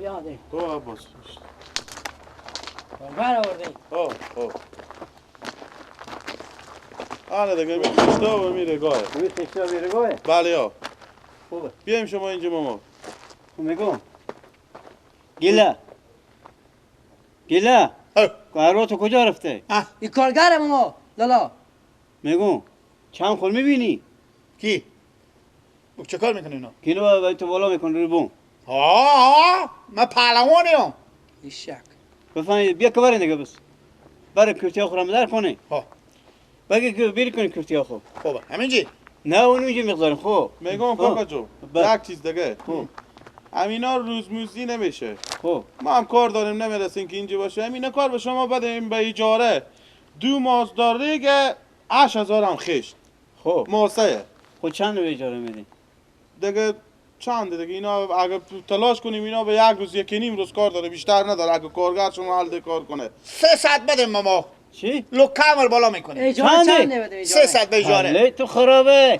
بیاده تو عباس کارگر آورده آره دیگه می خشتا و میره گاه می خشتا میره گاه؟ بله ها خوبه بیایم شما اینجا ماما خب میگم گله کارو تو کجا رفته؟ این کارگره ماما لالا میگم چند خور میبینی؟ کی؟ چه کار میکنی اینا؟ کینو باید تو بالا میکن روی بوم من پهلوانیم این شک بفهمید بیا که برین دیگه بس برای کرتی آخو رمضان کنه بگه که بیری کنی کرتی آخو خوبه همینجی؟ نه اون اینجا مقدارم خوب میگم کاکا جو یک چیز دیگه امینا روزموزی نمیشه ما هم کار داریم نمیرسیم که اینجا باشه امینا کار به شما بدیم به اجاره 2 مازداریگه 8000 هم خشت ماسه خود چند رو اجاره میدین؟ دیگه چند دیگه اینا اگه تلاش کنیم اینا به یک روز 1.5 روز کار داره بیشتر نداره اگه کارگر شما حل کار کنه 300 بده ماما چی؟ لو کامل بالا میکنه اجاره چنده بده اجاره 300 به اجاره بله تو خرابه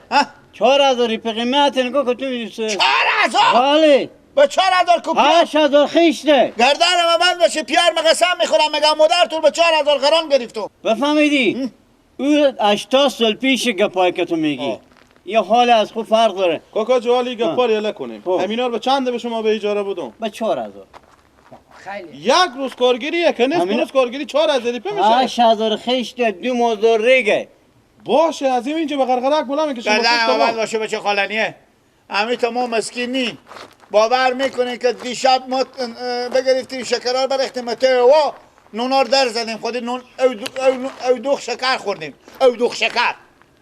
4000 په قیمت نگاه که تو 4000 بله به 4000 کوپیا 8000 خیشته گردن من باشه پیار مقسم میخورم میگم مادر تو به 4000 غرام گرفتم بفهمیدی؟ او 80 سال پیش گپایی که تو میگی یه حال از خوب فرق داره کاکا جو حالی گپاری اله کنیم امینا رو به چند به شما به اجاره بدم به 4000 خیلی یک روز کارگیریه که نیست روز کارگیری 4000 روپیه میشه 8000 خیشته 2 مازدار ریگه باشه از این اینجا به غرغرک بلا میگه شما گردن من باشه به چه خالنیه امی تو ما مسکینی باور میکنین که دیشب ما بگرفتیم شکرار برختیم تو نونار در زدیم خودی نون او دوخ شکر خوردیم او دوخ شکر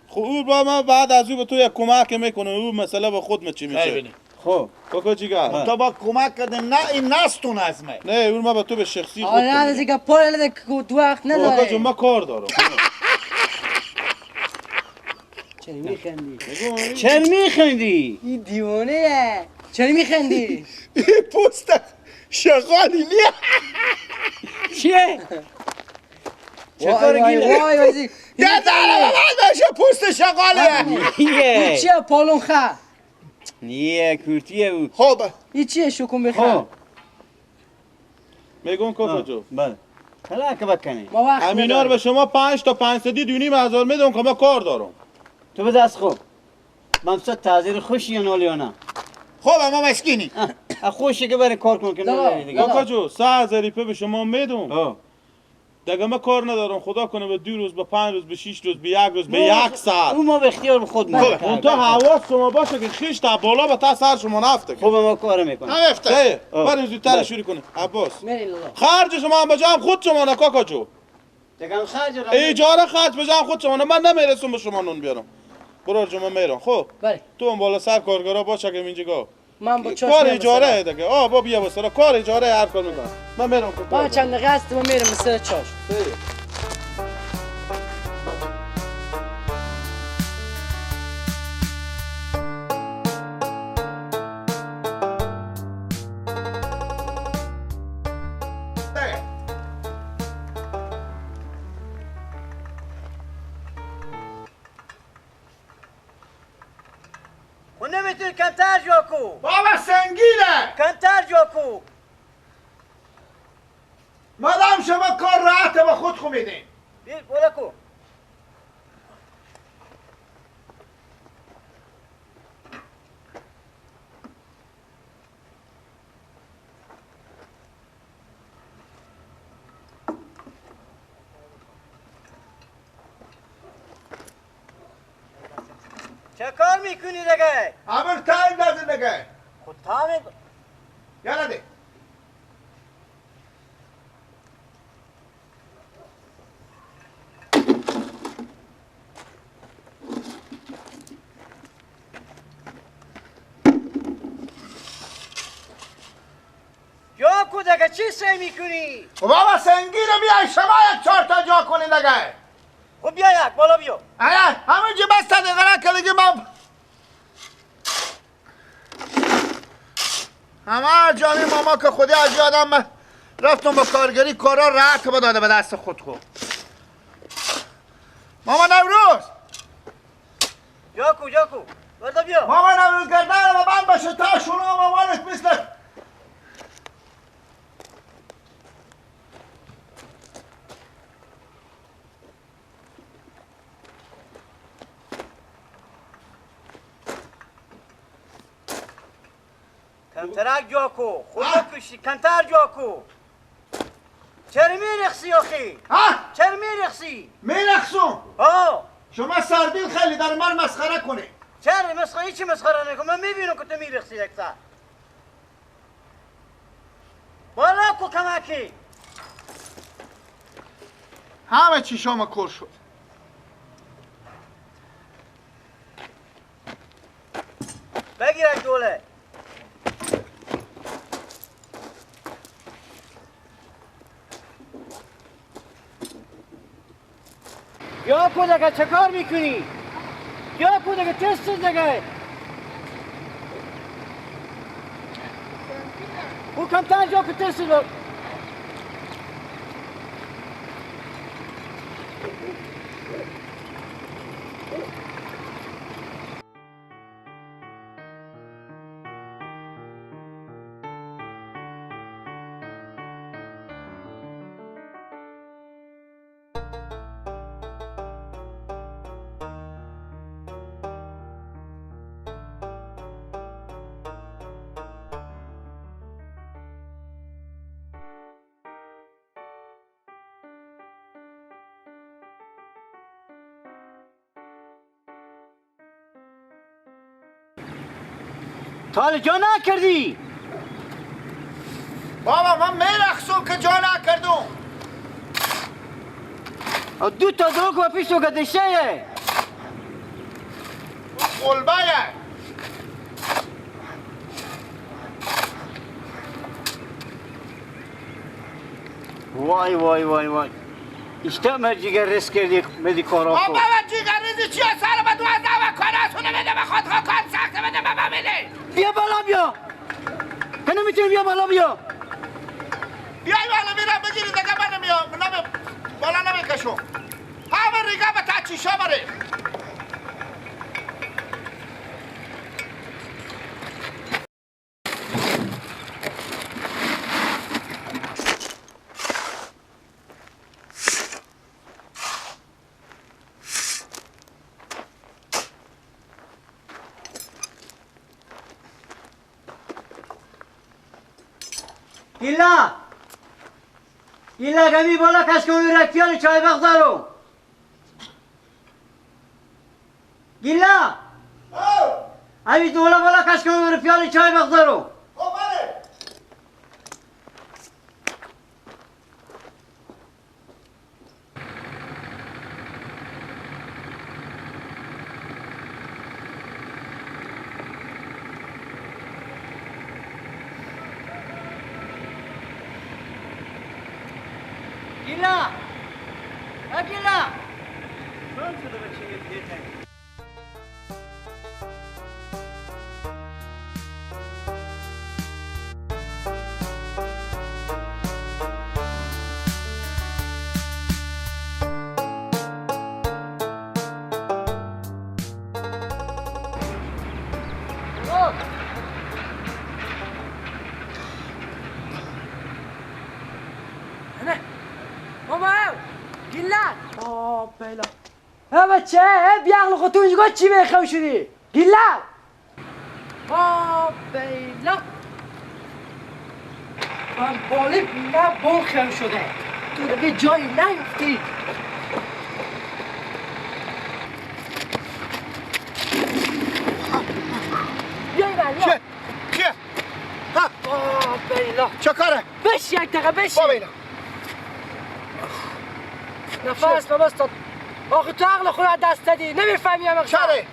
خب او با من بعد از او به تو یک کمک میکنه او مسئله به خود چی میشه خب کاکا جیگر تو با کمک کردیم نه این نستون از من نه او ما به تو به شخصی خود آره نه از اینکه پر لده تو وقت کاکا جو نداره ما کار دارم چرا میخندی؟ چرا میخندی؟ این دیوانه چرا میخندی؟ این پوست شغالی نیه چیه؟ چه کار گیله؟ وای وای گردن من باشه پوست شغالیه نیه چیه پالون خه؟ نیه کورتیه او خب این چیه شکم بخه؟ میگم کاکا جو بله حالا که بکنی ما وقت امینا رو به شما 5 تا 500 2.5 هزار میدم که ما کار دارم تو به دست خوب منصد تعذیر خوشی یا نالی یا نه خب ما مسکینی خوشی که برای کار کن که نداری دیگه کاکا جو 3000 روپیه به شما میدم دیگه ما کار ندارم خدا کنه به 2 روز به 5 روز به 6 روز به 1 روز به 1 ساعت اون ما به اختیار خود اون تا حواس شما باشه که خیش تا بالا به تا سر شما نفته خوب ما کار میکنیم نفته بریم زودتر شروع کنیم عباس میری لالا خرج شما هم بجام خود شما نه کاکا جو دیگه خرج اجاره خرج بجام خود شما نه من نمیرسم به شما نون بیارم برو جمعه میرم خب بله تو هم بالا سر کارگرا باشه که اینجا من با چاش کار اجاره دیگه با بیا بسرا کار اجاره هر کار میکنم من میرم که من چند دقیقه هست و میرم سر چاش نمیتونی کمتر جا کو بابا سنگینه کمتر جا کو مادام شما کار راحت به خود خو میدین بیر بولا کو چه کار میکنی دیگه؟ عمر تایم دازه دیگه خود تایم یالا دی جا کو دیگه چی سعی میکنی؟ بابا سنگینه بیای شما یک 4 تا جا کنین دیگه خب بیا یک بالا بیا همینجا بس تا دیگه کلگی من همه جانی ماما که خودی از یادم رفتم با کارگری کارا راحت بداده به دست خود خود ماما نوروز جا کو بردا بیا ماما نوروز گردن و من باشه تا شروع مامانت مثل کمترک جا کو خدا کشی کمتر جا کو چرا میرخسی آخی؟ چرا میرخسی؟ میرخصم آه شما سردیل خیلی در من مسخره کنی چرا مسخره چی مسخره نکن من میبینم که تو میرخسی یک سر بالا کو کمکی همه چی شما کور شد بگیر یک دوله یا کودک چه کار میکنی؟ یا کودک تست دیگه او کمتر جا که تست دار تا جا نکردی بابا من میرخصم که جا نکردم دو تا دروک و پیش تو گدشه قلبه وای وای وای وای اشتا مرجیگر رس کردی بدی کارا کو بابا جیگر ریزی چیه سر با 12 و کاراتونو بده به خود کار سخت بده به من بده بیا بالا بیا کنه میتونی بیا بالا بیا بیای بالا میرم بگیری دیگه من نمیام بالا نمیکشم همه ریگه به تا چیشا بره ایلا گمی بالا کس کنی رکتیال چای بغدارو گیلا اوی دولا بالا کس کنی رفیال چای بغدارو گیلا گیلا کام شده بچه دیگه بچه بیاغل خود تو اینجا چی میخواه شدی؟ گیلا بیلا من بالی نه بون خیلی شده تو دیگه جایی نیفتی بیایی من چه؟ کیه؟ بیلا چه کاره؟ بشی یک دقیقه بشی بیلا نفس نبستاد آخه تو عقل خود دست دادی نمیفهمی هم چره؟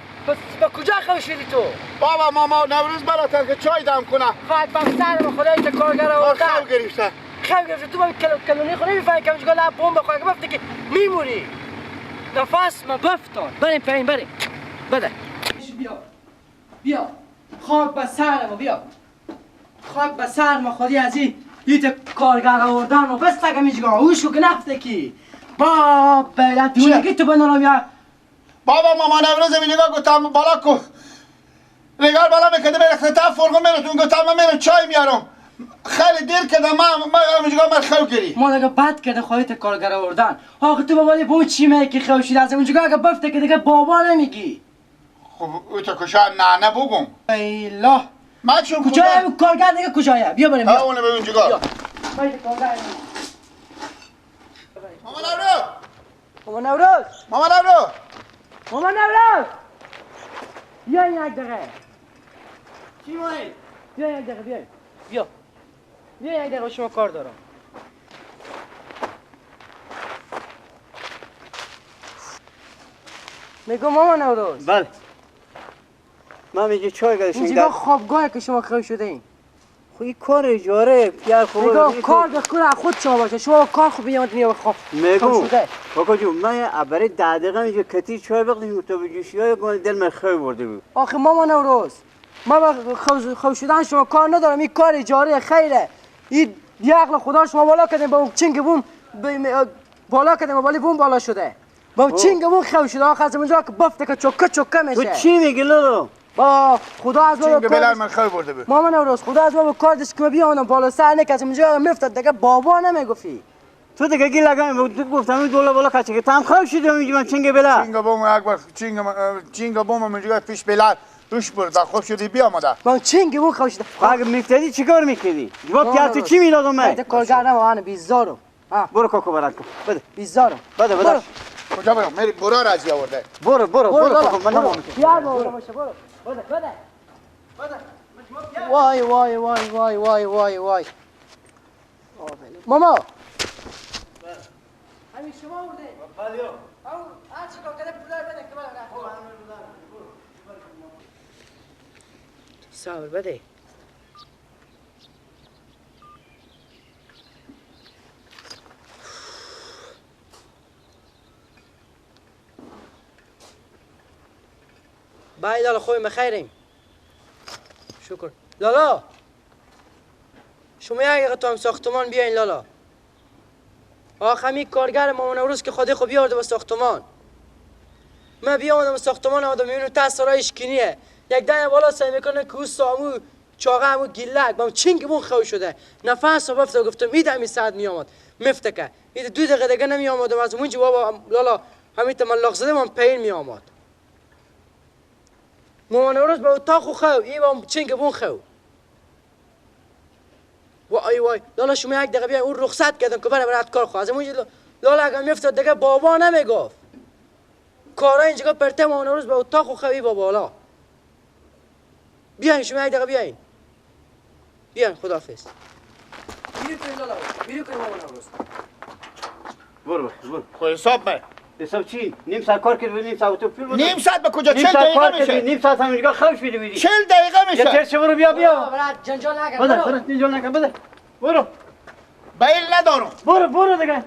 با کجا خواه شدی تو؟ بابا ماما نوروز براتر که چای دم کنه خواهد بختر به خدایی که کارگر آوردن خب گرفته خیلی گرفته تو با کلونی خود نمیفهمی که همچگاه لب بوم بخواه که بفته که میمونی نفس ما بفتان بریم پایین بریم بده بیا خاک به سر ما بیا خاک به سر ما خودی از این دیت کارگر آوردن و بس تگه میجگاه اوشو که نفته کی با بیلت دیونگی تو بندانم یا بابا ماما نوروز نگاه گفتم بالا کو نگار بالا میکرده میره خطا فرقو میره تو گفتم من میرم چای میارم خیلی دیر کردم من اونجا من خو گری ما دیگه بد کرده خواهیت کارگر آوردن آخه تو بابا بون چی میگی خو شده از اونجا اگه بفته که دیگه بابا نمیگی خب او تو کشا نه بگم ایلا من چون کجای همین کارگر دیگه کجایه؟ بیا بریم بیا. اونه به اونجا. بیا. باید کارگر. مامان نورو. مامان نوروز. مامان نورو. مامان نوروز. بیا این یک دقیقه. چی مایی؟ بیا یک دقیقه بیا. بیا. بیا یک دقیقه شما کار دارم. میگم مامان نوروز. بله. من میگه چای گذاشتم. اینجا خوابگاهه که شما خیلی شده این. خب این کار اجاره پیار خوب. میگم کار بکنه خود شما باشه. شما کار خوب بیامد میاد خواب. میگم. بابا جون من برای 10 دقیقه اینجا کتی چای بخوریم تو بجوشی های دل من خیلی برده بود. آخه مامان نوروز. من با خوب شدن شما کار ندارم. این کار اجاره خیره. این عقل خدا شما بالا کردین با چنگ بوم بالا کردین ولی بوم بالا شده. با چنگ بوم خوب شده آخه از اونجا که بفته که چوکه میشه. تو چی میگی لولو؟ با خدا از ما چنگ بلال من خیلی برده بود. مامان نوروز خدا از ما با کار دست که بیام بالا سر نکس اونجا میفتاد دیگه بابا نمیگفتی. تو دیگه گی لگام تو گفتم این دولا بالا کچه که تام خوب شده میگی من چنگ بلا. چنگ بوم اکبر چنگ بوم اونجا پیش بلال روش برد خوب شدی بیا ماده. با چنگ بوم خوب شده. اگه میفتادی چیکار میکردی؟ جواب پیات چی میدادم من؟ کارگر نموانه بیزارو. برو کوکو برات کن. بده. بیزارو. بده. کجا برم؟ میری برا رازی آورده. برو کوکو من نمام. پیار برو باشه برو. بده. وای ماما همین شما بوده بله هر چی کار کرده پولار بده که بالا صبر بده باید لالا خوی مخیریم شکر لالا شما یک تا ساختمان بیاین لالا آخمی کارگر مامان نوروز که خودی خوب بیارده به ساختمان من بیامدم ساختمان آمدم میبینم تا سرای اشکینیه یک دنیا بالا سعی میکنه که او سامو چاقه همو گیلک با چینگ بون خو شده نفس رو بفته گفتم ایده همی ساعت میامد مفتکه ایده 2 دقیقه دیگه نمیامدم از اون جواب لالا همین من لغزده من پین میامد مامان نوروز به اتاق خو این با چینگ بون خو وای لالا شما یک دقیقه بیا اون رخصت کردم که برات کار خواست از اون لالا اگه میافتاد دیگه بابا نمیگفت کارا اینجا پرته مامان نوروز به اتاق خوی با بالا بیاین شما یک دقیقه بیاین خداحافظ بیرو کنیم لالا بیرو کنیم مامان نوروز برو خو حساب من حساب چی؟ نیم ساعت کار کردی نیم ساعت تو فیلم نیم ساعت به کجا 40 دقیقه میشه نیم ساعت همینجا خوش میدی 40 دقیقه میشه یه چرچه برو بیا برات جنجال نکن بده جنجال نکن بده برو بیل ندارم برو دیگه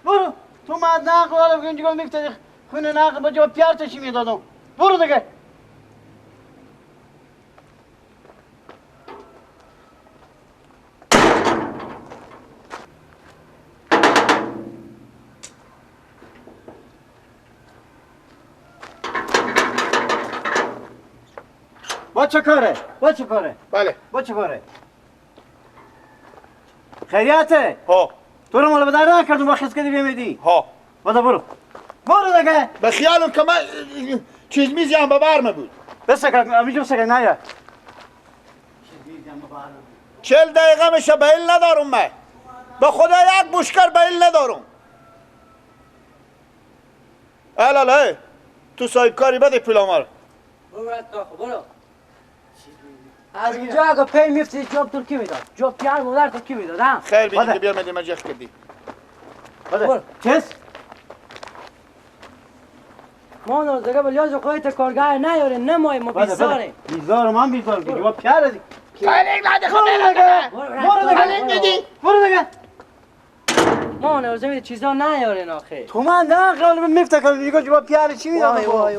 برو تو مد نقل والا اینجا میفتادی خونه نقل با جواب پیار چی میدادم برو دیگه با چه کاره؟ بله با چه کاره؟ خیریته؟ ها تو رو مال به در نکردم با خیز کردی بیمیدی؟ ها برو دیگه به خیالم که من چیز میزی هم به برمه بود بسکر امیجو بسکر نه 40 دقیقه میشه بیل ندارم من به خدا یک بوشکر بیل ندارم الاله تو صاحب کاری بده پولامر برو از اینجا اگه پی میفتی جواب ترکی میداد جواب پیار مادر ترکی میداد ها خیر بینی که بیار مدی مجخ کردی برو چس ما نو دیگه بلیاز خودت کارگاه نیاره نمای ما بیزاره بیزار من بیزار که جواب پیار دی خیلی نده خود برو دیگه ما نو زمین چیزا نیاره آخه تو من نه خیال میفتکر دیگه جواب پیار چی میداد وای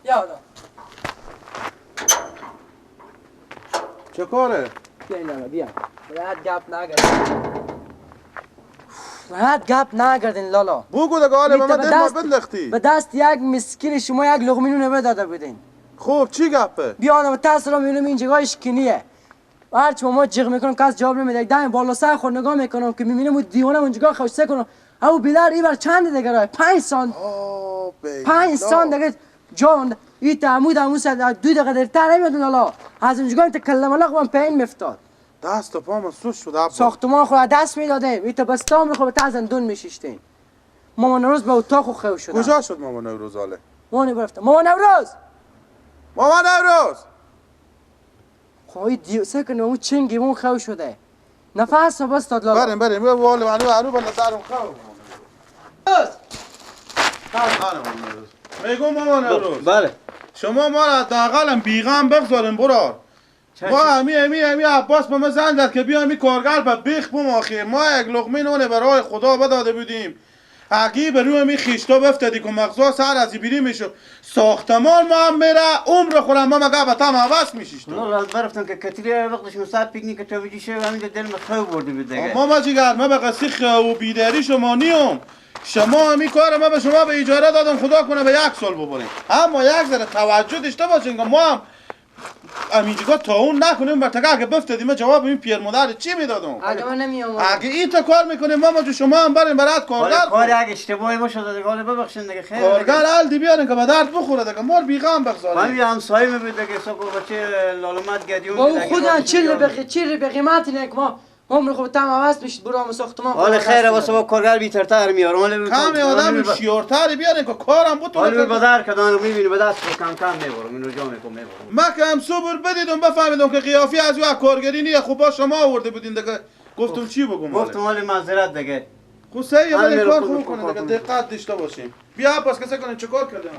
یادا چه کاره؟ بیا راحت گپ نگردین لالا بگو دیگه حالا من دل ما بدلختی به دست یک مسکین شما یک لقمه نون بداده بودین خوب چی گپه؟ بیانم تاس را میبینم این جگاه اشکنیه هرچی ما جیغ میکنم کس جواب نمیده دائم بالا سر خود نگاه میکنم که میبینم اون دیوانه اون جگاه خوشته کنم او بیدار این بر چند دیگه راه 5 سان 5 سان دیگه جان این تعمود سر 2 دقیقه دیرتر نمیدون الله از اون جگاه تکلم الله من پین مفتاد دست و پا من سوش شد عبا ساختمان خود دست میدادیم این بستام رو خود تا زندون میشیشتیم ماما نوروز به اتاق خو شد کجا شد ماما نوروز حاله؟ ماما برفتم ماما نوروز ماما نوروز خواهی دیو سکن اون چنگی اون خو شده نفس بس داد لالا بریم والله منو بالا دارم خو میگم ماما نوروز بله شما ما را حداقل بیغم بگذارین برار ما همی عباس به ما زنگ زد که بیایم این کارگر به بیخ بماخیم ما یک لقمه نون برای خدا بداده بودیم حقی به روی می خیشتا بفتدی که مغزا سر ازی بیری میشو ساختمان ما هم میره عمر خورم ما مگه به تم عوض میشیشت والله برفتم که کتری وقتش مساعد پیکنیک توجیه شد همین دل مخو برده بود دیگه ما جیگر ما به قصی خو و بیداری شما نیم شما همی کار ما به شما به اجاره دادم خدا کنه به 1 سال ببریم اما یک ذره توجه داشته باشین که ما هم همینجا تا اون نکنیم برتگاه که بفتدیم جواب این پیر مادر چی میدادم اگه من نمیام اگه این تا کار میکنیم ماما جو شما هم بریم برات کارگر کار اگه اشتباهی باشه دیگه حالا ببخشید دیگه خیر کارگر الدی بیارین که به درد بخوره دیگه مار بیغم بگذاریم من یه همسایه میبود دیگه ساکو بچه لالومت گدیون با اون خودن چیل به قیمتی نه که ما عمر خود تم عوض میشد برام ساختمان حالا خیره واسه با کارگر بیترتر میارم حالا کمی آدم شیارتری بیارین که کارم بود حالا بدر کدان رو میبینی به دست کم کم میبرم اینو جا میکنم میبرم ما که هم صبر بدیدم بفهمیدم که قیافی از یک کارگری نیه خوب با شما آورده بودین دیگه گفتم چی بگم گفتم حالا معذرت دیگه خب سعی ولی همین کار رو خوب خوب کنه دیگه کار دقت داشته باشیم بیا پس کسی کنه چه کار کردن